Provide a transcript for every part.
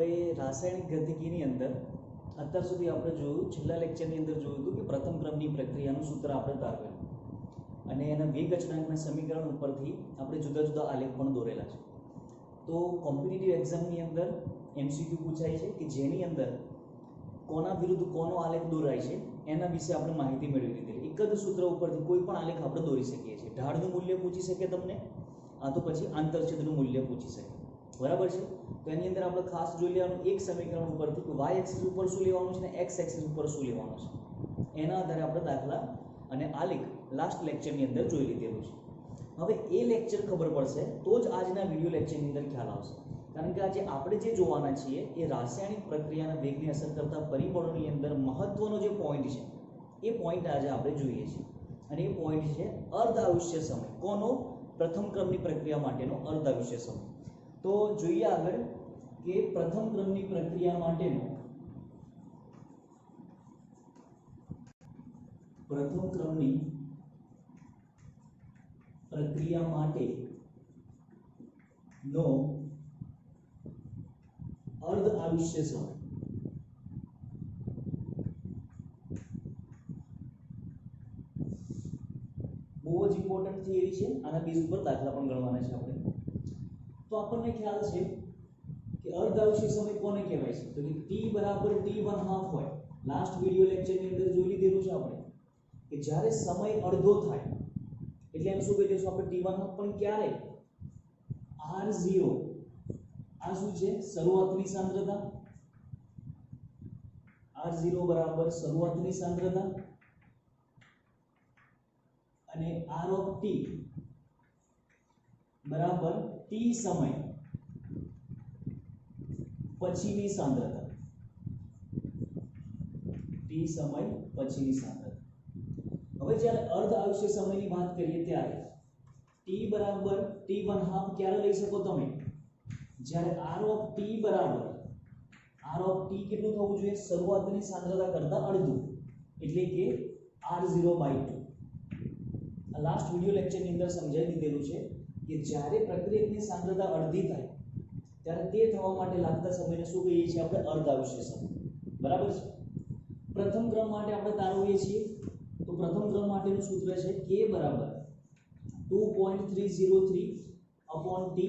હવે રાસાયણિક ગતિકીની અંદર અત્યાર સુધી આપણે જોયું, છેલ્લા લેક્ચરની અંદર જોયું હતું કે પ્રથમ ક્રમની પ્રક્રિયાનું સૂત્ર આપણે તારવેલું અને એના વેગ અચળાંકના સમીકરણ ઉપરથી આપણે જુદા જુદા આલેખ પણ દોરેલા છે. તો કોમ્પિટિટિવ એક્ઝામની અંદર એમસીક્યુ પૂછાય છે કે જેની અંદર કોના વિરુદ્ધ કોનો આલેખ દોરાય છે એના વિશે આપણે માહિતી મેળવી લીધેલી. એક જ સૂત્ર ઉપરથી કોઈ પણ આલેખ આપણે દોરી શકીએ છીએ. ઢાળનું મૂલ્ય પૂછી શકે તમને, આ તો પછી આંતરછેદનું મૂલ્ય પૂછી શકે, બરાબર છે. તો એની અંદર આપણે ખાસ જોઈ લેવાનું એક સમીકરણ ઉપરથી કે વાય એક્સિસ ઉપર શું લેવાનું છે ને એક્સ એક્સિસ ઉપર શું લેવાનું છે. એના આધારે આપણે દાખલા અને આલેખ લાસ્ટ લેક્ચરની અંદર જોઈ લીધેલું છે. હવે એ લેક્ચર ખબર પડશે તો જ આજના વિડીયો લેક્ચરની અંદર ખ્યાલ આવશે. કારણ કે આજે આપણે જે જોવાના છીએ એ રાસાયણિક પ્રક્રિયાના વેગને અસર કરતા પરિબળોની અંદર મહત્વનો જે પોઈન્ટ છે એ પોઈન્ટ આજે આપણે જોઈએ છીએ. અને એ પોઈન્ટ છે અર્ધ આયુષ્ય સમય. કોનો? પ્રથમ ક્રમની પ્રક્રિયા માટેનો અર્ધ આયુષ્ય સમય. તો જોઈએ આગળ કે પ્રથમ ક્રમની પ્રક્રિયા માટેનો પ્રથમ ક્રમની પ્રક્રિયા માટેનો અર્ધ આયુષ્ય સમય. બહુ જ ઇમ્પોર્ટન્ટ થિયરી છે. આના બેઝ ઉપર દાખલા પણ ગણવાના છે આપણે. તો આપણને ખ્યાલ છે કે અર્ધ આયુષ્ય સમય કોને કહેવાય છે? તો કે t બરાબર t1/2 હોય. લાસ્ટ વિડિયો લેક્ચરની અંદર જોઈ લીધેલું છે આપણે કે જ્યારે સમય અડધો થાય એટલે એનું શું કહી દઈશું આપણે t1/2. પણ ક્યારે? r0 આ શું છે? શરૂઆતની સાંદ્રતા. r0 બરાબર શરૂઆતની સાંદ્રતા અને r of t બરાબર t સમય પછીની સાંદ્રતા. t સમય પછીની સાંદ્રતા. હવે જ્યારે અર્ધ આયુષ્ય સમયની વાત કરીએ ત્યારે t બરાબર t1/2 ક્યારે લઈ શકો તમે? જ્યારે r of t બરાબર r of t કેટલું થવું જોઈએ? શરૂઆતની સાંદ્રતા કરતા અડધું, એટલે કે r0/2. આ લાસ્ટ વિડિયો લેક્ચરની અંદર સમજાવી દીધેલું છે કે જ્યારે પ્રક્રિયકની સાંદ્રતા અડધી થાય ત્યારે તે થવા માટે લાગતા સમયને શું કહીએ છીએ આપણે? અર્ધ આયુષ્ય સમય, બરાબર છે. પ્રથમ ક્રમ માટે આપણે તારવીએ છીએ તો પ્રથમ ક્રમ માટેનું સૂત્ર છે k બરાબર 2.303/t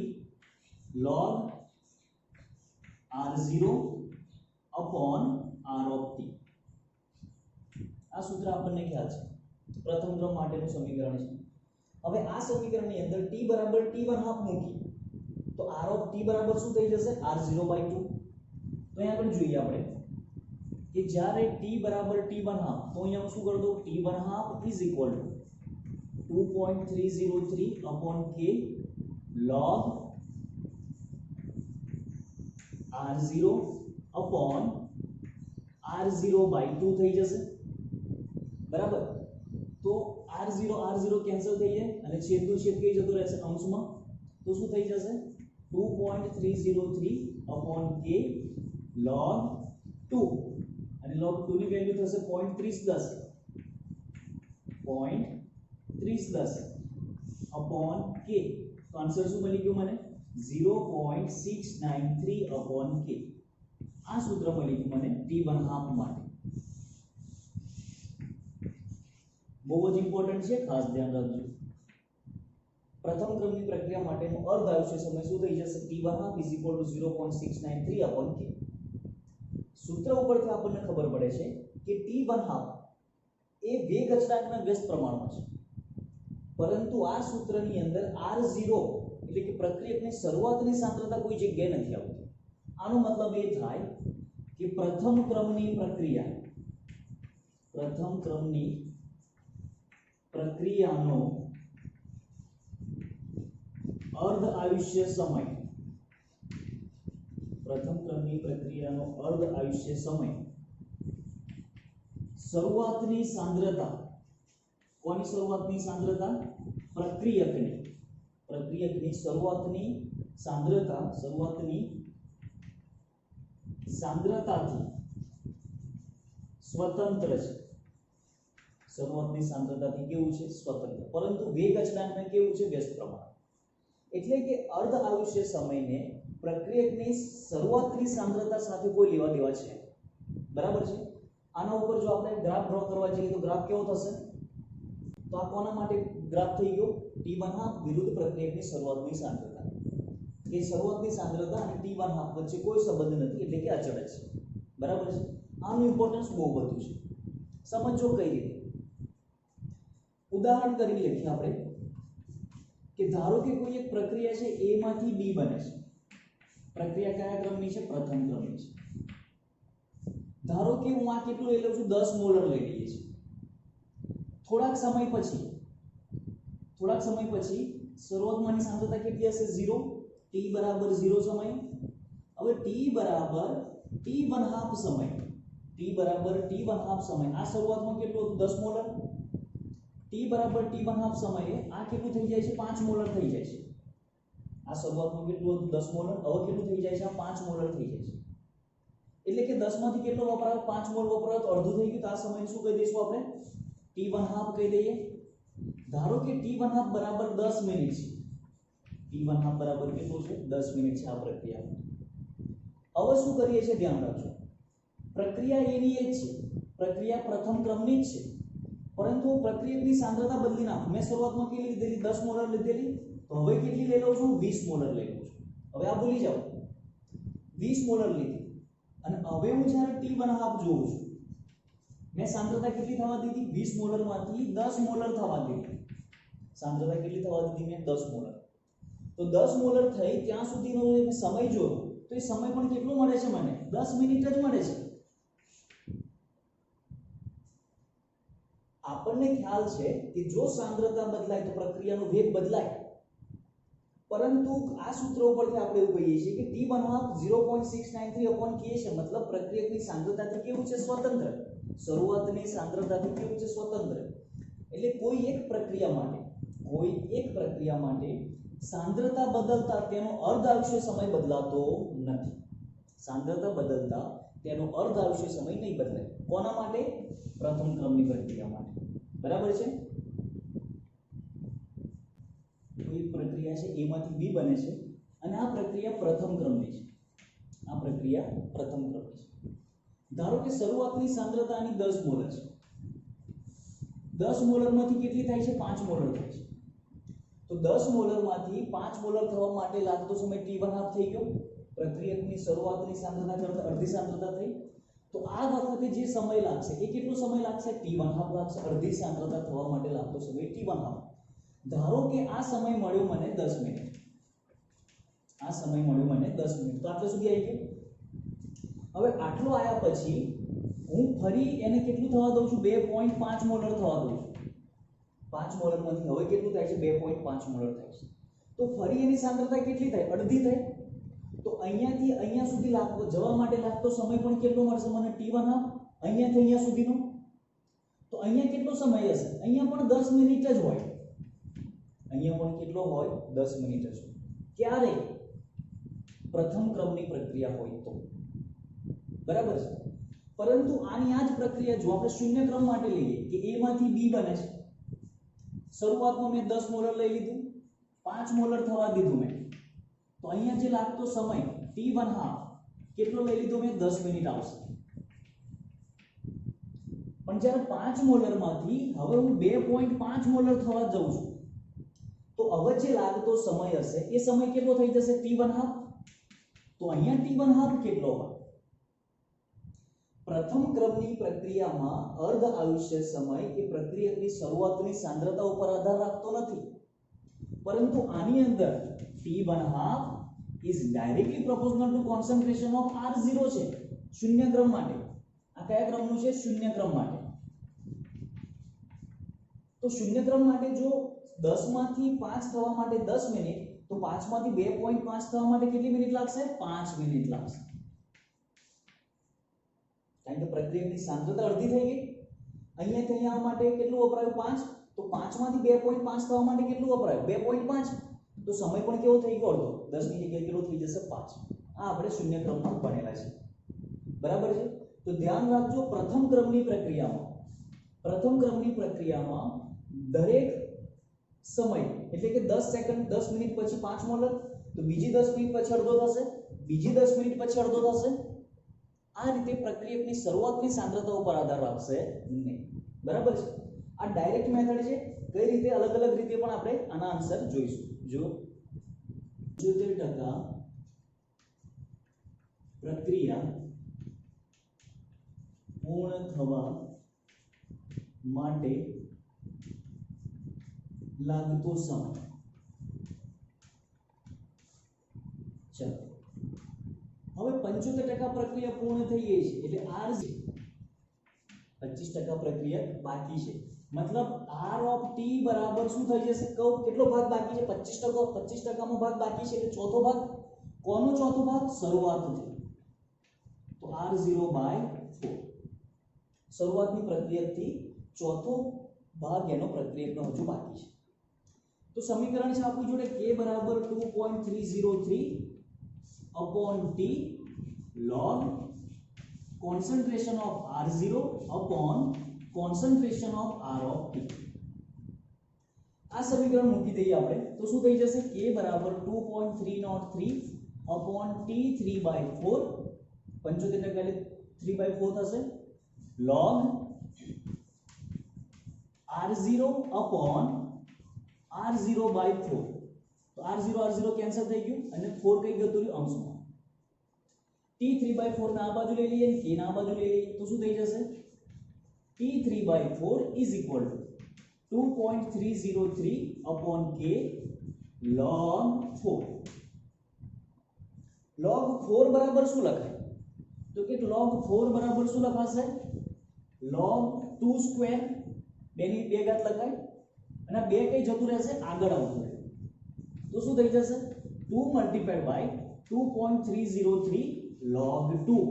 log r0 upon r of t. આ સૂત્ર આપણને ખ્યાલ છે, પ્રથમ ક્રમ માટેનું સમીકરણ છે. હવે આ સમીકરણની અંદર t બરાબર t1/2 મૂકી તો r of t બરાબર શું થઈ જશે? r0/2. તો અહીંયા પણ જોઈએ આપણે કે જ્યારે t બરાબર t1/2 તો અહીંયા હું શું કરી દઉં? t1/2 is equal to 2.303/k log r0 upon r0/2 થઈ જશે, બરાબર. તો r0 કેન્સલ થઈ જાય અને છેદનો છેદ કઈ જતો રહેશે? અંશમાં. તો શું થઈ જશે? 2.303/k log 2 અને log 2 ની વેલ્યુ થશે 0.3010 upon k. તો આન્સર શું મળી ગયું મને? 0.693/k. આ સૂત્ર મળી ગયું મને t1/2 માટે. બહુ જ ઇમ્પોર્ટન્ટ છે, ખાસ ધ્યાન રાખજો. પ્રથમ ક્રમની પ્રક્રિયા માટેનો અર્ધ આયુષ્ય સમય શું થઈ જશે? t1/2 = 0.693/k. સૂત્ર ઉપરથી આપણને ખબર પડે છે કે t1/2 એ વેગ અચળાંકના વ્યસ્ત પ્રમાણમાં છે. પરંતુ આ સૂત્રની અંદર r0 એટલે કે પ્રક્રિયકની શરૂઆતની સાંદ્રતા કોઈ જગ્યાએ નથી આવતી. આનો મતલબ એ થાય કે પ્રથમ ક્રમની પ્રક્રિયાનો અર્ધ આયુષ્ય સમય, પ્રથમ ક્રમની પ્રક્રિયાનો અર્ધ આયુષ્ય સમય શરૂઆતની સાંદ્રતા. કોની શરૂઆતની સાંદ્રતા? પ્રક્રિયકની શરૂઆતની સાંદ્રતાથી સ્વતંત્ર છે. શરૂઆતની સાંદ્રતાથી કેવું છે? સ્વતંત્ર. પરંતુ વેગ અચળાંકને કેવું છે? વ્યસ્ત પ્રમાણ. એટલે કે અર્ધ આયુષ્ય સમયને પ્રક્રિયકની શરૂઆતની સાંદ્રતા સાથે કોઈ લેવા દેવા છે, બરાબર છે। આના ઉપર જો આપણે ગ્રાફ ડ્રો કરવા જઈએ તો ગ્રાફ કેવો થશે? તો આ કોના માટે ગ્રાફ થઈ ગયો? T1/2 વિરુદ્ધ પ્રક્રિયકની શરૂઆતની સાંદ્રતા। કે શરૂઆતની સાંદ્રતા અને T1/2 વચ્ચે કોઈ સંબંધ નથી, એટલે કે અચળ છે, બરાબર છે। આનું ઇમ્પોર્ટન્સ બહુ બધું છે, સમજો કઈ રીતે। ઉદાહરણ તરીકે લખીએ આપણે કે ધારો કે કોઈ એક પ્રક્રિયા છે A માંથી B બને છે। પ્રક્રિયા કયા ક્રમની છે? પ્રથમ ક્રમની છે। ધારો કે હું આ કેટલું લઈ લઉં છું? 10 મોલર લઈ લઈએ છીએ। થોડાક સમય પછી શરૂઆતમાંની સાંદ્રતા કેટલી હશે? 0। t બરાબર 0 સમય। હવે t બરાબર t1/2 સમય, આ શરૂઆતમાં કેટલું હતું? 10 મોલર। t બરાબર t1/2 સમયે આ કેટલું થઈ જાય છે? 5 મોલર થઈ જાય છે। આ શરૂઆતમાં કેટલું હતું? 10 મોલર। હવે કેટલું થઈ જાય છે? આ 5 મોલર થઈ જાય છે। એટલે કે 10 માંથી કેટલો વપરાયો? 5 મોલ વપરાયો, તો અડધું થઈ ગયું। તો આ સમયને શું કહી દઈશું આપણે? t1/2 કહી દઈએ। ધારો કે t1/2 બરાબર 10 મિનિટ છે। t1/2 બરાબર કેટલું છે? 10 મિનિટ છે આ પ્રક્રિયા। હવે શું કરીએ છીએ? ધ્યાન રાખજો, પ્રક્રિયા એની એ જ છે, પ્રક્રિયા પ્રથમ ક્રમની જ છે, પરંતુ પ્રક્રિયકની સાંદ્રતા બદલી નાખો। મેં શરૂઆતમાં કેટલી લીધેલી? 10 મોલર લીધેલી, તો હવે કેટલી લઈ લઉં છું? 20 મોલર લઈ લઉં છું। હવે આ ભૂલી જાઓ, 20 મોલર લીધી, અને હવે હું જ્યારે t1/2 જોઉં છું, મેં સાંદ્રતા કેટલી થવા દીધી? 20 મોલરમાંથી 10 મોલર થવા દીધી। સાંદ્રતા કેટલી થવા દીધી મેં? 10 મોલર। તો 10 મોલર થઈ ત્યાં સુધીનો સમય જોયો, તો એ સમય પણ કેટલો મળે છે મને? 10 મિનિટ જ મળે છે। આપણને ખ્યાલ છે કે જો સાંદ્રતા બદલાય તો પ્રક્રિયાનો વેગ બદલાય, પરંતુ આ સૂત્ર ઉપરથી આપણે એવું કહીએ છીએ કે t1/2 0.693/k છે, મતલબ પ્રક્રિયકની સાંદ્રતાથી કેવું છે? સ્વતંત્ર। શરૂઆતની સાંદ્રતાથી કેવું છે? સ્વતંત્ર। એટલે કોઈ એક પ્રક્રિયા માટે સાંદ્રતા બદલતા તેનો અર્ધ આયુષ્ય સમય બદલાતો નથી। સાંદ્રતા બદલતા તેનો અર્ધ આયુષ્ય સમય નહીં બદલાય। કોના માટે? પ્રથમ ક્રમની પ્રક્રિયા માટે, બરાબર છે। કોઈ પ્રક્રિયા છે A માંથી B બને છે, અને આ પ્રક્રિયા પ્રથમ ક્રમની છે। ધારો કે શરૂઆતની સાંદ્રતા આની 10 મોલર છે। 10 મોલરમાંથી કેટલી થાય છે? 5 મોલર થાય છે। તો 10 મોલરમાંથી 5 મોલર થવા માટે લાગતો સમય t1/2 થઈ ગયો। પ્રક્રિયકની શરૂઆતની સાંદ્રતા કરતા અડધી સાંદ્રતા થઈ। તો આ વખતે જે સમય લાગશે એ કેટલો સમય લાગશે? t1/2 લાગશે। અડધી સાંદ્રતા થવા માટે લાગતો સમય t1/2। ધારો કે આ સમય મળ્યો મને 10 મિનિટ। તો આટલે સુધી આવી ગયું। હવે આટલો આયા પછી હું ફરી એને કેટલું થવા દઉં છું? 2.5 મોલર થવા દઉં છું। 5 મોલરમાંથી હવે કેટલું થાય છે? 2.5 મોલર થાય છે। તો ફરી એની સાંદ્રતા કેટલી થાય? અડધી થાય। તો અહીંયાથી અહીંયા સુધી જવા માટે લાગતો સમય પણ કેટલો મળશે મને? t1/2। અહીંયાથી અહીંયા સુધીનો, તો અહીંયા કેટલો સમય હશે? અહીંયા પણ 10 મિનિટ જ હોય। અહીંયા પણ કેટલો હોય? 10 મિનિટ જ। ક્યારે? પ્રથમ ક્રમની પ્રક્રિયા હોય તો, બરાબર છે। પરંતુ આની આ જ પ્રક્રિયા જો આપણે શૂન્ય ક્રમ માટે લઈએ કે A માંથી B બને છે, શરૂઆતમાં મેં 10 મોલર લઈ લીધું, 5 મોલર થવા દીધું મેં, તો અહીંયા જે લાગતો સમય t1/2 કેટલો લઈ લીધો મેં? 10 મિનિટ આવશે। પણ જ્યારે 5 મોલરમાંથી હવે હું 2.5 મોલર થવા જઉં છું, તો હવે જે લાગતો સમય હશે એ સમય કેટલો થઈ જશે? t1/2। તો અહીંયા t1/2 કેટલો હોય? પ્રથમ ક્રમની પ્રક્રિયામાં અર્ધ આયુષ્ય સમય એ પ્રક્રિયકની શરૂઆતની સાંદ્રતા ઉપર આધાર રાખતો નથી, પરંતુ આની અંદર t1/2 is directly proportional to concentration of R0 છે શૂન્ય ક્રમ માટે। આ કયા ક્રમનું છે? શૂન્ય ક્રમ માટે। તો શૂન્ય ક્રમ માટે જો 10 માંથી 5 થવા માટે 10 મિનિટ, તો 5 માંથી 2.5 થવા માટે કેટલી મિનિટ લાગશે? 5 મિનિટ લાગશે। કારણ કે પ્રક્રિયાની સાંદ્રતા અડધી થઈ ગઈ। અહીંયાથી અહીંયા આવવા માટે કેટલું વપરાયું? 5। તો 5 માંથી 2.5 થવા માટે કેટલું વપરાયું? 2.5। તો સમય પણ કેવો થઈ ગયો? અડધો। 10 ની જગ્યાએ કેટલો થઈ જશે? 5। આ આપણે શૂન્ય ક્રમમાં ભણેલા છે, બરાબર છે। તો ધ્યાન રાખજો, પ્રથમ ક્રમની પ્રક્રિયામાં દરેક સમય એટલે કે 10 સેકન્ડ 10 મિનિટ પછી 5 મોલર, તો બીજી 10 મિનિટ પછી અડધો થશે, બીજી 10 મિનિટ પછી અડધો થશે. આ રીતે પ્રક્રિયકની શરૂઆતની સાંદ્રતા ઉપર આધાર રાખશે નહીં. બરાબર છે. આ ડાયરેક્ટ મેથડ છે. કઈ રીતે અલગ અલગ રીતે પણ આપણે આના આન્સર જોઈશું. જો 75% પ્રક્રિયા પૂર્ણ થવા માટે લાગતો સમય. ચલો હવે 75% પ્રક્રિયા પૂર્ણ થઈ ગઈ છે એટલે r 25% પ્રક્રિયા બાકી છે. मतलब r ऑफ t बराबर શું થઈ જશે? કહો કેટલો ભાગ બાકી છે? 25%. 25% નો ભાગ બાકી છે એટલે ચોથો ભાગ. કોનો ચોથો ભાગ? શરૂઆતનો. તો r0/4 શરૂઆતની પ્રક્રિયકથી ચોથો ભાગ એનો પ્રક્રિયકનો હજુ બાકી છે. તો સમીકરણ છે આપણી જોડે k બરાબર 2.303 upon t log concentration of r0 upon concentration of r of t. આ સમીકરણ મૂકી દઈએ આપણે તો શું થઈ જશે? k બરાબર 2.303 upon t 3/4 75% એટલે 3/4 થશે log r0 upon r0/4. તો r0 કેન્સલ થઈ ગયું અને 4 કઈ ગયું તો અંશમાં. t 3/4 ના આ બાજુ લઈ લઈએ k ના આ બાજુ લઈ લઈએ તો શું થઈ જશે? t 3/4 is equal to 2.303 upon k log 4. log 4 બરાબર શું લખાય? તો કે log 4 બરાબર શું લખાશે? log 2 સ્ક્વેર બેની 2 ઘાત લખાય અને 2 કઈ જતું રહેશે? આગળ આવતું રહે. તો શું થઈ જશે? 2 multiplied by 2.303 log 2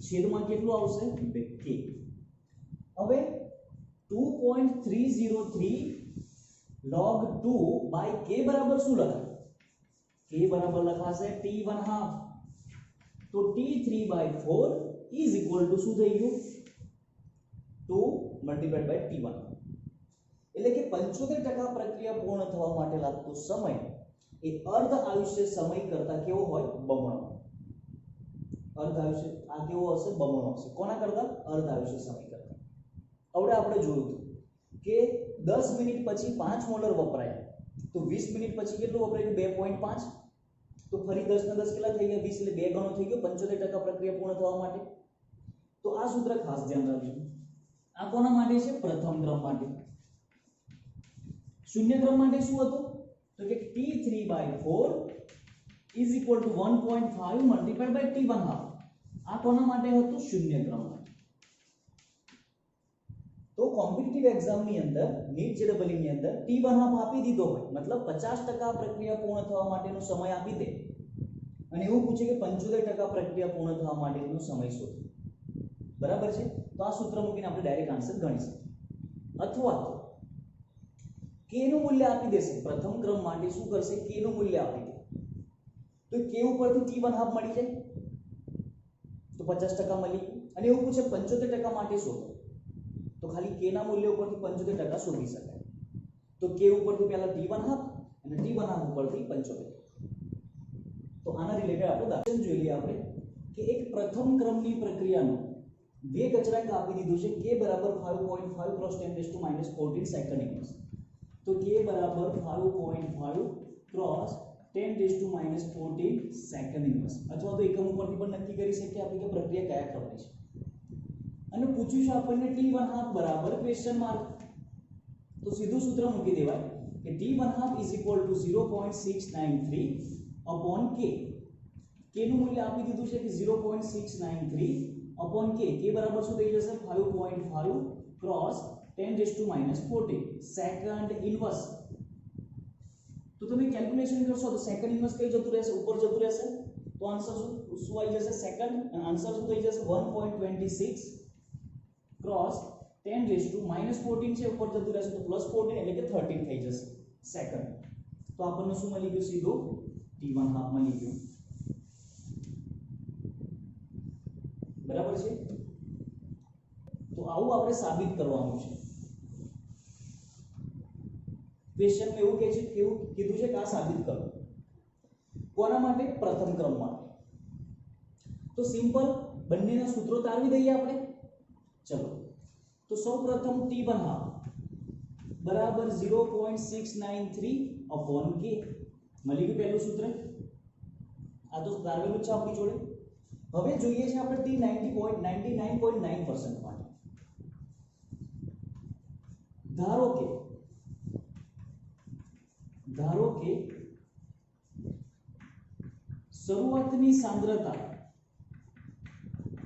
છેદમાં કેટલું આવશે? 2k. હવે 2.303 log 2 by k બરાબર શું લખાય? k બરાબર લખાશે t1/2. તો t3/4 is equal to શું થઈ ગયું? 2 multiplied by t1. એટલે કે 75% પ્રક્રિયા પૂર્ણ થવા માટે લાગતો સમય એ અર્ધ આયુષ્ય સમય કરતા કેવો હોય? બમણો. અર્ધ આયુષ્ય આ કેવો હશે? બમણો હશે. કોના કરતા? અર્ધ આયુષ્ય સમય કરતા. હવે આપણે જોયું કે 10 મિનિટ પછી 5 મોલર વપરાય તો 20 મિનિટ પછી કેટલું વપરાયું? 2.5. તો ફરી 10 ને 10 કેટલા થઈ ગયા? 20 એટલે 2 ગણો થઈ ગયો 75% પ્રક્રિયા પૂર્ણ થવા માટે. તો આ સૂત્ર ખાસ ધ્યાન રાખજો. આ કોના માટે છે? પ્રથમ ક્રમ માટે. શૂન્ય ક્રમ માટે શું હતું? તો કે t3/4 is equal to 1.5 multiplied by t1/2. આ કોના માટે હતું? શૂન્ય ક્રમ માટે. તો કોમ્પિટિટિવ એક્ઝામ ની અંદર નીટ જેડબલ ની અંદર t1/2 આપી દીધો હોય મતલબ 50% પ્રક્રિયા પૂર્ણ થવા માટેનો સમય આપી દે અને એવું પૂછે કે 75% પ્રક્રિયા પૂર્ણ થવા માટેનો સમય શોધો. બરાબર છે. તો આ સૂત્ર મૂકીને આપણે ડાયરેક્ટ આન્સર ગણી શકીએ. અથવા તો k નું મૂલ્ય આપી દેશે. પ્રથમ ક્રમ માટે શું કરશે? k નું મૂલ્ય આપી દે તો k ઉપરથી t1/2 મળી જાય તો 50% મળી ગયું. અને એવું પૂછે 75% માટે શોધો તો ખાલી k ના મૂલ્ય ઉપરથી 75% શોધી શકાય. તો k ઉપરથી પહેલા t1/2 અને t1/2 ઉપરથી 75. તો આના રિલેટેડ આપણે દાખલા જોઈ લઈએ આપણે કે એક પ્રથમ ક્રમની પ્રક્રિયાનો વેગ અચળાંક આપી દીધું છે k બરાબર 5.5 × 10⁻14 સેકન્ડ ઇન્વર્સ. તો k બરાબર 5.5 × 10⁻14 સેકન્ડ ઇન્વર્સ અથવા તો એકમ ઉપરથી પણ નક્કી કરી શકીએ આપણે કે પ્રક્રિયા કયા ક્રમની છે. અને પૂછ્યું છે આપણને t1/2 બરાબર ક્વેશ્ચન માર્ક. તો સીધું સૂત્ર મૂકી દેવાય કે t1/2 is equal to 0.693 upon k. k નું મૂલ્ય આપી દીધું છે કે 0.693 upon k. k બરાબર શું થઈ જશે? 5.5 × 10⁻14 સેકન્ડ ઇન્વર્સ. તો તમે કેલ્ક્યુલેશન કરશો તો સેકન્ડ ઇન્વર્સ કઈ જતું રહેશે? ઉપર જતું રહેશે. તો આન્સર શું આવી જશે? સેકન્ડ. અને આન્સર શું થઈ જશે? 1.26 × 10⁻14 છે ઉપર જતું રહેશે તો +14 એટલે કે 13 થઈ જશે સેકન્ડ. તો આપણને શું મળી ગયું? સીધું t1/2 મળી ગયું. બરાબર છે. તો આવું આપણે સાબિત કરવાનું છે. ક્વેશ્ચન માં એવું કહે છે કેવું કીધું છે કે આ સાબિત કરો. કોના માટે? પ્રથમ ક્રમ માટે. તો સિમ્પલ બંનેના સૂત્રો તારવી દઈએ આપણે. ચલો તો સૌપ્રથમ t બનાવો બરાબર 0.693 upon k. મળી ગયું પહેલું સૂત્ર. આ તો તારવેલું છે આપણી જોડે. હવે જોઈએ છે આપણે t 99.9% માટે. ધારો કે શરૂઆતની સાંદ્રતા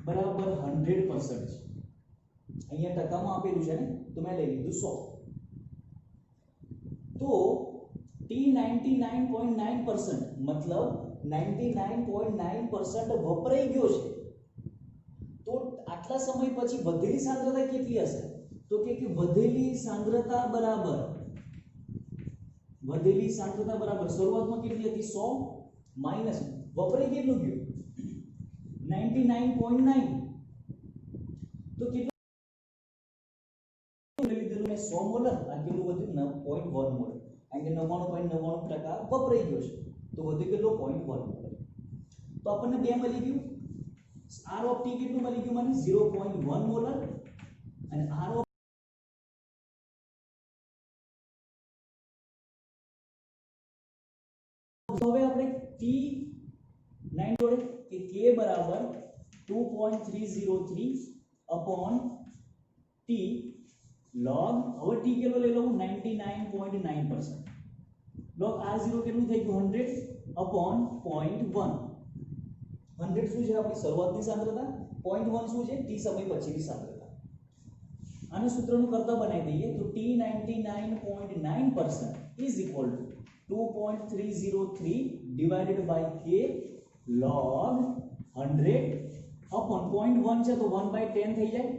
બરાબર 100% છે. અહીંયા ટકામાં આપેલું છે ને, તો મેં લઈ લીધું 100. તો t 99.9% મતલબ 99.9% વપરાઈ ગયો છે. તો આટલા સમય પછી વધેલી સાંદ્રતા કેટલી હશે? તો કે વધેલી સાંદ્રતા બરાબર શરૂઆતમાં કેટલી હતી? 100 માઈનસ વપરાઈ કેટલું ગયું? 99.9. તો કેટલું લીધેલું મેં? 100 મોલર. આ કેટલું વધ્યું? 0.1 મોલર. કારણ કે 99.99% વપરાઈ ગયો છે. તો વધ્યું કેટલું? 0.1 મોલર. તો આપણને બે મળી ગયું. r of t કેટલું મળી ગયું મને? 0.1 મોલર. અને r of હવે આપણે t9 જોડે કે k બરાબર 2.303 upon t log. હવે t કેટલો લઈ લઉં? 99.9%. log r0 કેટલું થઈ ગયું? 100 upon 0.1. 100 શું છે? આપણી શરૂઆતની સાંદ્રતા. 0.1 શું છે? t સમય પછીની સાંદ્રતા. આને સૂત્રનું કરતા બનાવી દઈએ તો t 99.9% is equal to 2.303 divided by k log 100 upon 0.1 છે તો 1/10 થઈ જાય.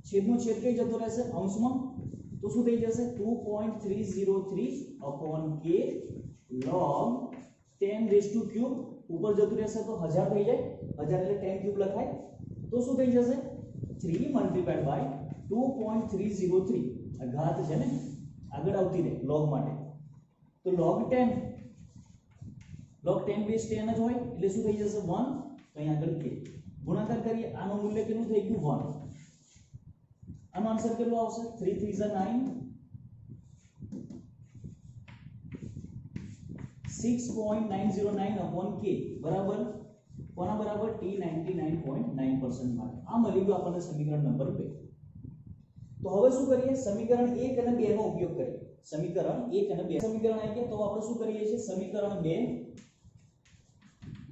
છેદનો છેદ કઈ જતો રહેશે? અંશમાં. તો શું થઈ જશે? 2.303 upon k log 10 raised to cube. ઉપર જતું રહેશે તો 1000 થઈ જાય. 1000 એટલે 10 ક્યુબ લખાય. તો શું થઈ જશે? 3 multiplied by 2.303. આ ઘાત છે ને, આગળ આવતી રહે log માટે. તો log 10 base 10 જ હોય એટલે શું થઈ જશે? 1. તો અહીં આગળ k ગુણાકાર કરીએ. આનું મૂલ્ય કેટલું થઈ ગયું? 1. આનો આન્સર કેટલો આવશે? 3 3 9. 6.909 upon k બરાબર કોના બરાબર? t 99.9% માટે. આ મળી ગયું આપણને સમીકરણ નંબર 2. તો હવે શું કરીએ? સમીકરણ 1 અને 2 નો ઉપયોગ કરીએ. સમીકરણ 1 અને 2 સમીકરણ આવી ગયા તો આપણે શું કરીએ છીએ? સમીકરણ 2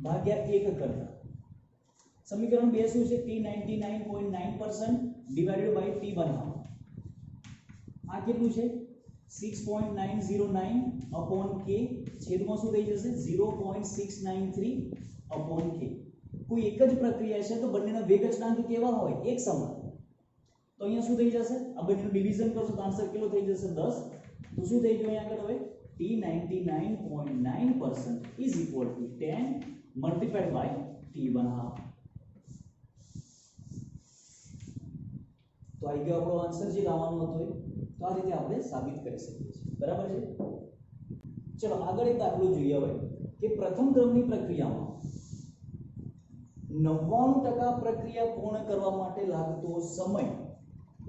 ભાગ્યા 1 કરતા. સમીકરણ 2 શું છે? t 99.9% ડિવાઇડેડ બાય t બનાવો. આ કેટલું છે? 6.909 upon k છેદમાં શું થઈ જશે? 0.693 upon k. કોઈ એક જ પ્રક્રિયા છે તો બંનેના વેગ અચળાંક કેવા હોય? એક સમાન. તો અહીંયા શું થઈ જશે? આ બંનેનું ડિવિઝન કરશો તો આન્સર કેટલો થઈ જશે? 10. તો શું થઈ ગયું અહીંયા આગળ? હવે t 99.9% is equal to 10 multiplied by t1/2. તો આવી ગયો આપણો આન્સર જે લાવવાનો હતો એ. તો આ રીતે આપણે સાબિત કરી શકીએ છીએ. બરાબર છે? ચલો આગળ એક દાખલો જોઈએ હવે કે પ્રથમ ક્રમની પ્રક્રિયામાં 99% પ્રક્રિયા પૂર્ણ કરવા માટે લાગતો સમય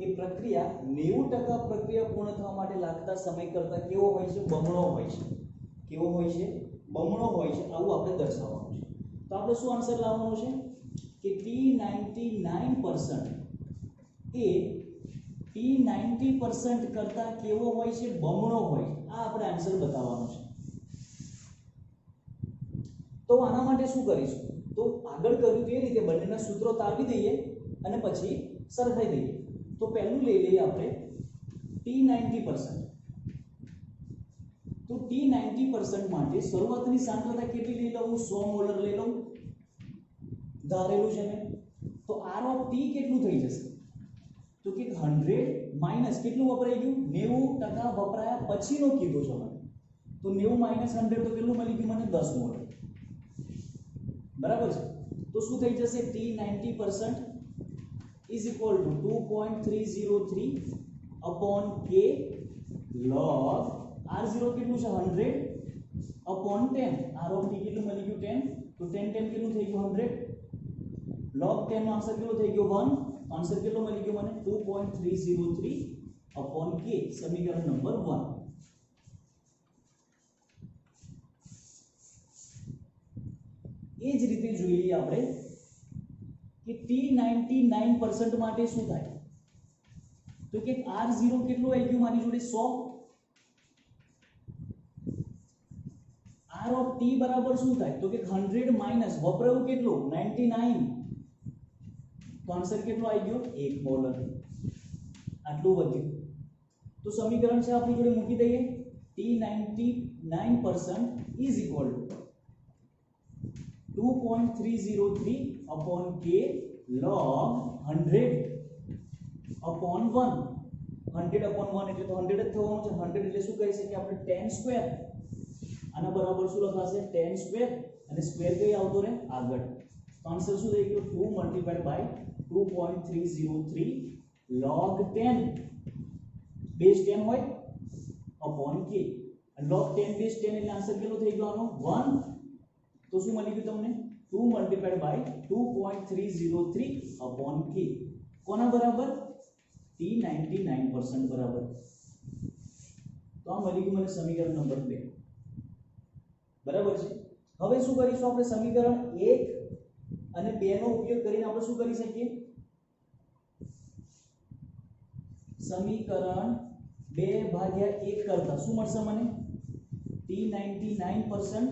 એ પ્રક્રિયા 90% પ્રક્રિયા પૂર્ણ થવા માટે લાગતા સમય કરતા કેવો હોય છે? બમણો હોય છે. કેવો હોય છે? બમણો હોય છે. આવું આપણે દર્શાવવાનું છે. તો આપણે શું આન્સર લાવવાનું છે કે t 99% એ t 90% કરતા કેવો હોય છે? બમણો હોય છે. આ આપણે આન્સર બતાવવાનો છે. તો આના માટે શું કરીશું? તો આગળ કર્યું તે રીતે બંનેના સૂત્રો તારવી દઈએ અને પછી સરખાઈ દઈએ. તો પહેલું લઈ લઈએ આપણે t 90%. તો t 90% માટે શરૂઆતની સાંદ્રતા કેટલી લઈ લઉં? 100 મોલર લઈ લઉં. ધારેલું છે મેં. તો r of t કેટલું થઈ જશે? તો કે 100 માઈનસ કેટલું વપરાઈ ગયું? 90% વપરાયા પછીનો કીધો છે મને. તો 90 માઈનસ 100 તો કેટલું મળી ગયું મને? 10 મોલર. બરાબર છે? તો શું થઈ જશે? t 90% is equal to 2.303 upon k log r0 કેટલું છે? 100 upon 10. r of t કેટલું તો 10 10 કેટલું થઈ ગયું 100 log 10 નો આન્સર કેટલો થઈ ગયો 1 આન્સર કેટલો મળી ગયો મને 2.303 upon k સમીકરણ નંબર 1 એ જ રીતે જોઈએ આપણે કે t99% માટે શું થાય તો કે r0 કેટલું આવી ગયું મારી જોડે 100 r of t બરાબર શું થાય તો કે 100 માઈનસ વપરાયું કેટલું 99 તો આન્સર કેટલો આવી ગયો 1 મોલ આટલું વધ્યું તો સમીકરણ છે આપણી જોડે મૂકી દઈએ t99% is equal to 2.303 upon k log 100 upon 1 100 upon 1 એટલે તો 100 જ થવાનું છે 100 એટલે શું કહી શકીએ આપણે 10 સ્ક્વેર આના બરાબર શું લખાશે 10 સ્ક્વેર અને સ્ક્વેર કઈ આવતો રહે આગળ તો આન્સર શું થઈ ગયો 2 મલ્ટીપ્લાઈડ બાય 2.303 log 10 બેઝ 10 હોય upon k અને log 10 બેઝ 10 એટલે આન્સર કેટલો થઈ ગયો આનો 1 તો શું મળી ગયું તમને 2 મલ્ટીપ્લાઈડ બાય 2.303 upon k કોના બરાબર t99% બરાબર તો આ મળી ગયું મને સમીકરણ નંબર 2 બરાબર છે હવે શું કરીશું આપણે સમીકરણ 1 અને 2 નો ઉપયોગ કરીને આપણે શું કરી શકીએ સમીકરણ 2 ભાગ્યા 1 કરતા શું મળશે મને t99%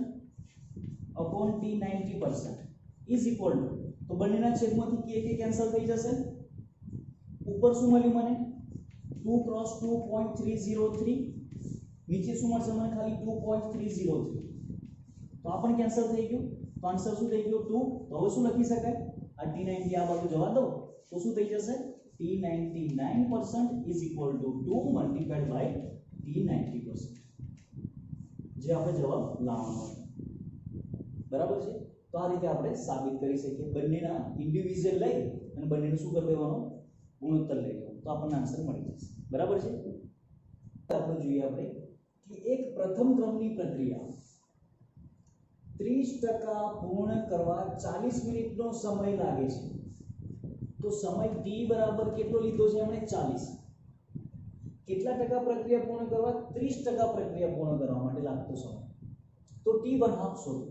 upon t90% is equal to તો બંનેના છેદમાંથી k કેન્સલ થઈ જશે ઉપર શું મળ્યું મને 2 cross 2.303 નીચે શું મળશે મને ખાલી 2.303 તો આ પણ કેન્સલ થઈ ગયું તો આન્સર શું થઈ ગયો 2 તો હવે શું લખી શકાય આ t90 આ બાજુ જવા દો તો શું થઈ જશે t99% is equal to 2 multiplied by t90% જે આપણે જવાબ લાવવાનો છે બરાબર છે તો આ રીતે આપણે સાબિત કરી શકીએ બંનેના ઇન્ડિવિડ્યુઅલ લઈ અને બંનેનું શું કરી દેવાનો ગુણોત્તર લઈ લેવાનો તો આપણને આન્સર મળી જશે બરાબર છે આપણે જોઈએ આપણે કે એક પ્રથમ ક્રમની પ્રક્રિયા 30% પૂર્ણ કરવા 40 મિનિટનો સમય લાગે છે તો સમય t બરાબર કેટલો લીધો છે આપણે 40 કેટલા ટકા પ્રક્રિયા પૂર્ણ કરવા 30% પ્રક્રિયા પૂર્ણ કરવા માટે લાગતો સમય તો t1 હાફ શોધો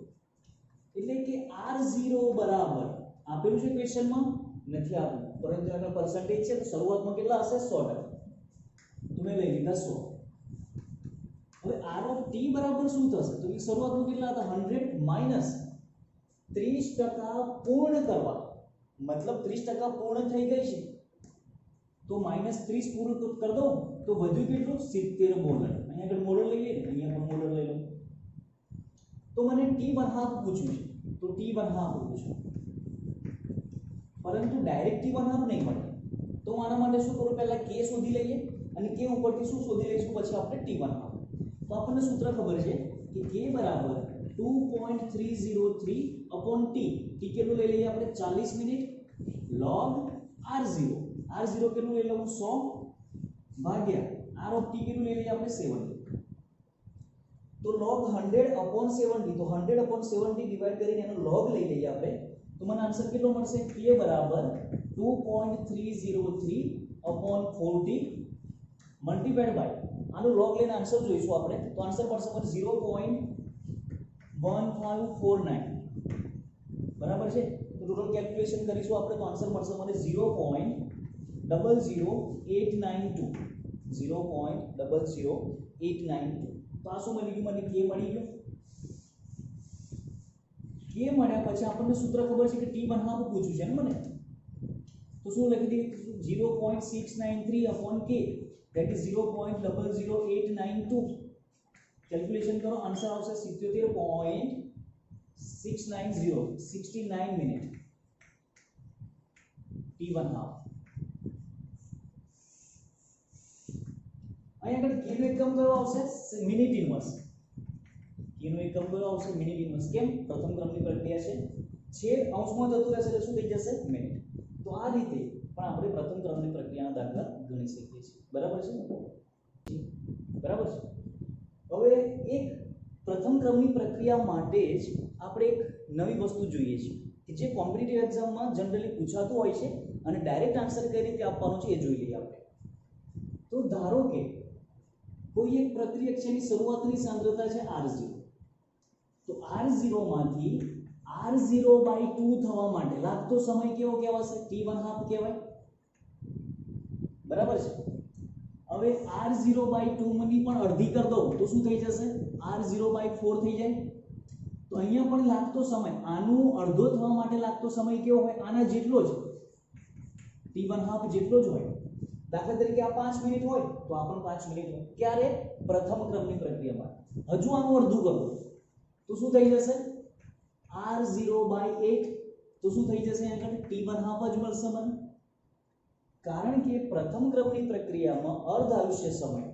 એટલે કે r0 બરાબર આપેલું છે ક્વેશ્ચનમાં નથી આપ્યું પરંતુ એનો પર્સન્ટેજ છે તો શરૂઆતમાં કેટલા હશે 100% તો મેં લઈ લીધા 100 હવે r of t બરાબર શું થશે તો કે શરૂઆતમાં કેટલા હતા 100 માઈનસ 30% પૂર્ણ કરવા મતલબ 30% પૂર્ણ થઈ ગઈ છે તો માઈનસ 30 પૂરું કરી દો તો વધ્યું કેટલું 70 મોલર અહીંયા આગળ મોલર લઈ લે અહીંયા પણ મોલર લઈ લો તો મને t1 હાફ પૂછ્યું છે તો t1 હાફ પૂછ્યું પરંતુ ડાયરેક્ટ t1 હાફ નહીં મળે તો આના માટે શું કરું પહેલા k શોધી લઈએ અને k ઉપરથી શું શોધી લઈશું પછી આપણે t1 હાફ તો આપણને સૂત્ર ખબર છે કે k બરાબર 2.303 upon t t કેટલું લઈ લઈએ આપણે 40 મિનિટ log r0 કેટલું લઈ લઉં 100 ભાગ્યા r of t કેટલું લઈ લઈએ આપણે 70 તો log 100 upon 70 તો 100 upon 70 ડિવાઇડ કરીને એનો log લઈ લઈએ આપણે તો મને આન્સર કેટલો મળશે k બરાબર 2.303 upon 40 મલ્ટીપ્લાઈડ બાય આનો log લઈને આન્સર જોઈશું આપણે તો આન્સર મળશે મને 0.1549 બરાબર છે તો ટોટલ કેલ્ક્યુલેશન કરીશું આપણે તો આન્સર મળશે મને 0.00892 તો આ શું મળી ગયું મને k મળી ગયું k મળ્યા પછી આપણને સૂત્ર ખબર છે કે t1 હાફ પૂછ્યું છે ને મને તો શું લખી દઈએ 0.693 upon k that is 0.00892 calculation કરો આન્સર આવશે 77.690 69 મિનિટ t1 હાફ અહીંયા આગળ k નો એકમ કયો આવશે મિનિટ ઇન્વર્સ k નો એકમ કયો આવશે મિનિટ ઇન્વર્સ કેમ પ્રથમ ક્રમની પ્રક્રિયા છે છેદ અંશમાં જતું રહેશે એટલે શું થઈ જશે મિનિટ તો આ રીતે પણ આપણે પ્રથમ ક્રમની પ્રક્રિયાના દાખલા ગણી શકીએ છીએ બરાબર છે બરાબર છે હવે એક પ્રથમ ક્રમની પ્રક્રિયા માટે જ આપણે એક નવી વસ્તુ જોઈએ છે કે જે કોમ્પિટિટિવ એક્ઝામમાં જનરલી પૂછાતું હોય છે અને ડાયરેક્ટ આન્સર કઈ રીતે આપવાનો છે એ જોઈ લઈએ આપણે. તો ધારો કે કોઈ એક પ્રક્રિયક છે એની શરૂઆતની સાંદ્રતા છે R0, તો R0 માંથી R0/2 થવા માટે લાગતો સમય કેવો કહેવાશે? T1/2 કહેવાય, બરાબર છે. હવે R0/2 ની પણ અડધી કરી દઉં તો શું થઈ જશે? R0/4 થઈ જાય. તો અહીંયા પણ લાગતો સમય આનું અડધો થવા માટે લાગતો સમય કેવો હોય? આના જેટલો જ, T1/2 જેટલો જ હોય. દાખલા તરીકે આ 5 મિનિટ હોય તો આ પણ 5 મિનિટ હોય. ક્યારે? પ્રથમ ક્રમની પ્રક્રિયામાં. હજુ આનું અડધું કરો તો શું થઈ જશે? R0/8. તો શું થઈ જશે? આગળ T1/2 જ મળશે મને. કારણ કે પ્રથમ ક્રમની પ્રક્રિયામાં અર્ધ આયુષ્ય સમય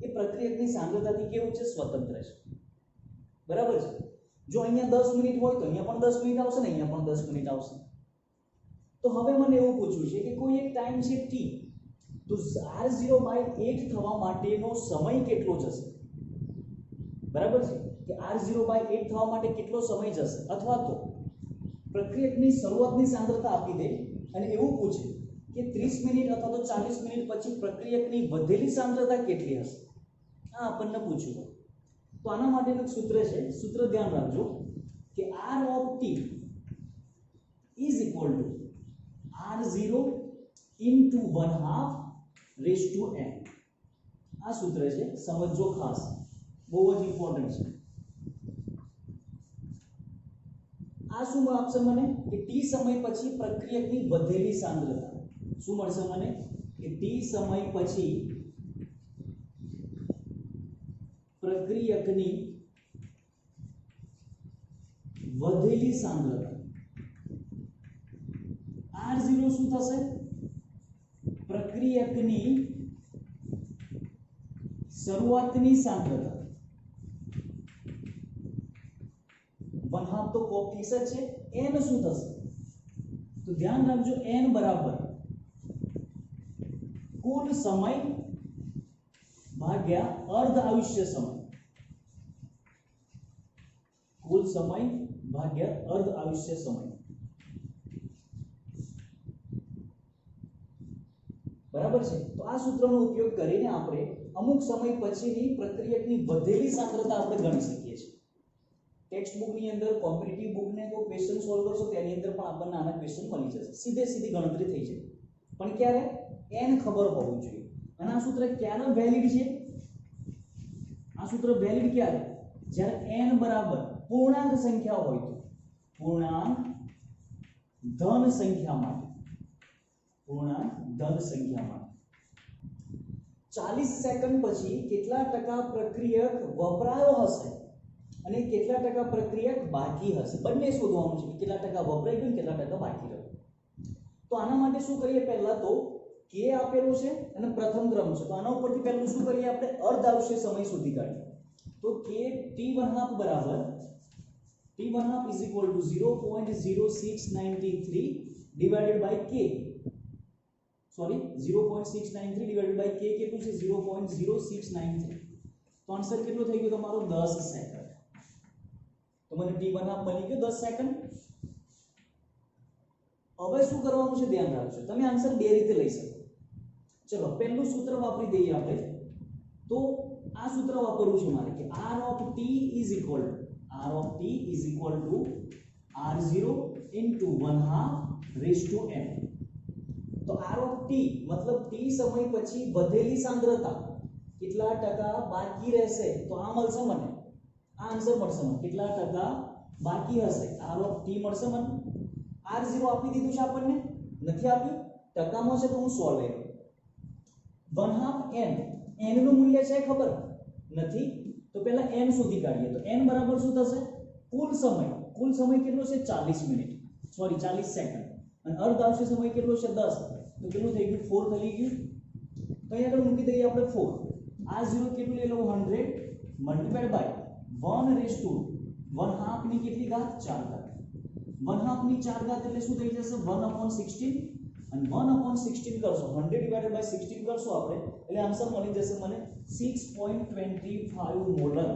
એ પ્રક્રિયકની સાંદ્રતાથી કેવું છે? સ્વતંત્ર છે, બરાબર છે. જો અહીંયા 10 મિનિટ હોય તો અહીંયા પણ 10 મિનિટ આવશે ને અહીંયા પણ 10 મિનિટ આવશે. તો હવે મને એવું પૂછવું છે કે કોઈ એક ટાઈમ છે t, તો R0/8 થવા માટેનો સમય કેટલો જશે? બરાબર છે કે R0/8 થવા માટે કેટલો સમય જશે? અથવા તો પ્રક્રિયકની શરૂઆતની સાંદ્રતા આપી દે અને એવું પૂછે કે 30 મિનિટ અથવા તો 40 મિનિટ પછી પ્રક્રિયકની વધેલી સાંદ્રતા કેટલી હશે? આ આપણને પૂછ્યું. તો આના માટેનું એક સૂત્ર છે, સૂત્ર ધ્યાન રાખજો કે R of t is equal to R0 into 1/2 raised to n. આ સૂત્ર છે, સમજજો ખાસ, બહુ જ ઇમ્પોર્ટન્ટ છે. આ શું આપશે મને? કે t સમય પછી પ્રક્રિયકની વધેલી સાંદ્રતા. શું મળશે મને? કે t સમય પછી પ્રક્રિયકની વધેલી સાંદ્રતા. R0 શું થશે? પ્રક્રિયકની શરૂઆતની સાંદ્રતા. 1/2 તો કોફિસ જ છે. n શું થશે? તો ધ્યાન રાખજો, n બરાબર કુલ સમય ભાગ્યા અર્ધ આયુષ્ય સમય. કુલ સમય ભાગ્યા અર્ધ આયુષ્ય સમય, બરાબર છે. તો આ સૂત્રનો ઉપયોગ કરીને આપણે અમુક સમય પછીની પ્રક્રિયકની વધેલી સાંદ્રતા આપણે ગણી શકીએ છીએ. ટેક્સ્ટ બુક ની અંદર કોમ્પિટિટિવ બુક ને કોઈ ક્વેશ્ચન સોલ્વ કરશો તેની અંદર પણ આપણને આના ક્વેશ્ચન મળી જશે, સીધી ગણતરી થઈ જાય. પણ ક્યારે? n ખબર હોવું જોઈએ. અને આ સૂત્ર ક્યારે વેલિડ છે? આ સૂત્ર વેલિડ ક્યારે? જ્યારે n બરાબર પૂર્ણાંક સંખ્યા હોય તો. પૂર્ણાંક ધન સંખ્યા માટે. પૂર્ણાંક ધન સંખ્યા માટે 40 સેકન્ડ પછી કેટલા ટકા પ્રક્રિયક વપરાયો હશે અને કેટલા ટકા પ્રક્રિયક બાકી હશે, બંને શોધવાનું છે કે કેટલા ટકા વપરાઈ ગયું કેટલા ટકા બાકી રહ્યું. તો આના માટે શું કરીએ? પહેલા તો k આપેલો છે અને પ્રથમ ક્રમ છે, તો આના ઉપરથી પહેલું શું કરીએ? આપણે અર્ધ આયુષ્ય સમય શોધી કાઢીએ. તો k T1/2 બરાબર T1/2 is equal to 0.0693 divided by k. Sorry 0.693 divided by k કેટલું છે? 0.0693. તો આન્સર કેટલો થઈ ગયો તમારો? 10 સેકન્ડ. તો મને T1/2 મળી ગયો 10 સેકન્ડ. હવે શું કરવાનું છે? ધ્યાન રાખજો, તમે આન્સર બે રીતે લઈ શકો. ચલો પહેલું સૂત્ર વાપરી દઈએ આપણે. તો આ સૂત્ર વાપરવું છે મારે કે R of t is equal to R0 into 1/2 raised to n. તો R of t મતલબ t સમય પછી વધેલી સાંદ્રતા કેટલા ટકા બાકી રહેશે? તો આ મળશે મને, આ આન્સર મળશે મને. કેટલા ટકા બાકી હશે? R of t મળશે મને. R0 આપી દીધું છે આપણને, નથી આપ્યું? ટકામાં છે તો હું સોલ્વ કરું. 1/2 n, n નું મૂલ્ય છે ખબર નથી? તો પહેલા n શોધી કાઢીએ. તો n બરાબર શું થશે? કુલ સમય કેટલો છે? 40 મિનિટ, સોરી 40 સેકન્ડ. અને અર્ધ આયુષ્ય સમય કેટલો છે? 10. તો કેટલું થઈ ગયું? 4 થઈ ગયું. તો અહીં આગળ મૂકી દઈએ આપણે 4. R0 કેટલું લઈ લઉં? 100 મલ્ટીપ્લાઈડ બાય 1 રેઝ ટુ 1/2 ની કેટલી ઘાત? 4 ઘાત. 1/2 ની 4 ઘાત એટલે શું થઈ જશે? 1/16. અને 1/16 કરશો, 100 ડિવાઇડેડ બાય 16 કરશો આપણે, એટલે આન્સર મળી જશે મને 6.25 મોલર.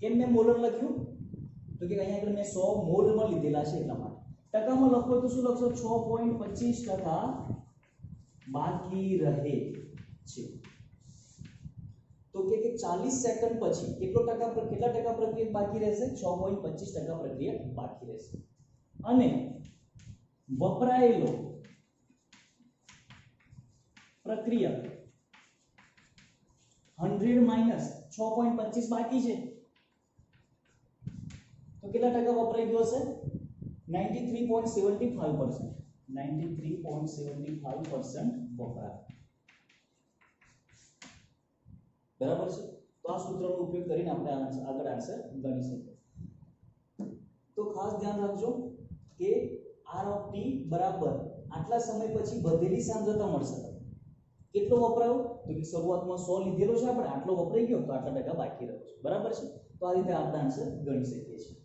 કેમ મેં મોલર લખ્યું તો કે અહીંયા આગળ મેં 100 મોલમાં લીધેલા છે એટલા માટે. ટકામાં લખો તો શું લખશો 6.25% બાકી રહે છે. તો કે 40 સેકન્ડ પછી કેટલા ટકા પ્રક્રિયા બાકી રહેશે? 6.25% પ્રક્રિયા બાકી રહેશે. અને વપરાયેલો પ્રક્રિયા 100 માઈનસ 6.25 બાકી છે તો કેટલા ટકા વપરાઈ ગયો હશે? 93.75%. 93.75% વપરાય. બરાબર છે. તો આ સૂત્રનો ઉપયોગ કરીને આપણે આગળ આન્સર ગણી શકીએ. તો ખાસ ધ્યાન રાખજો કે r of t બરાબર આટલા સમય પછી વધેલી સાંદ્રતા મળશે. કેટલો વપરાયો? તો કે શરૂઆતમાં 100 લીધેલો છે આપણે, આટલો વપરાઈ ગયો તો આટલા ટકા બાકી રહ્યો છે. બરાબર છે. તો આ રીતે આપણે આન્સર ગણી શકીએ છીએ.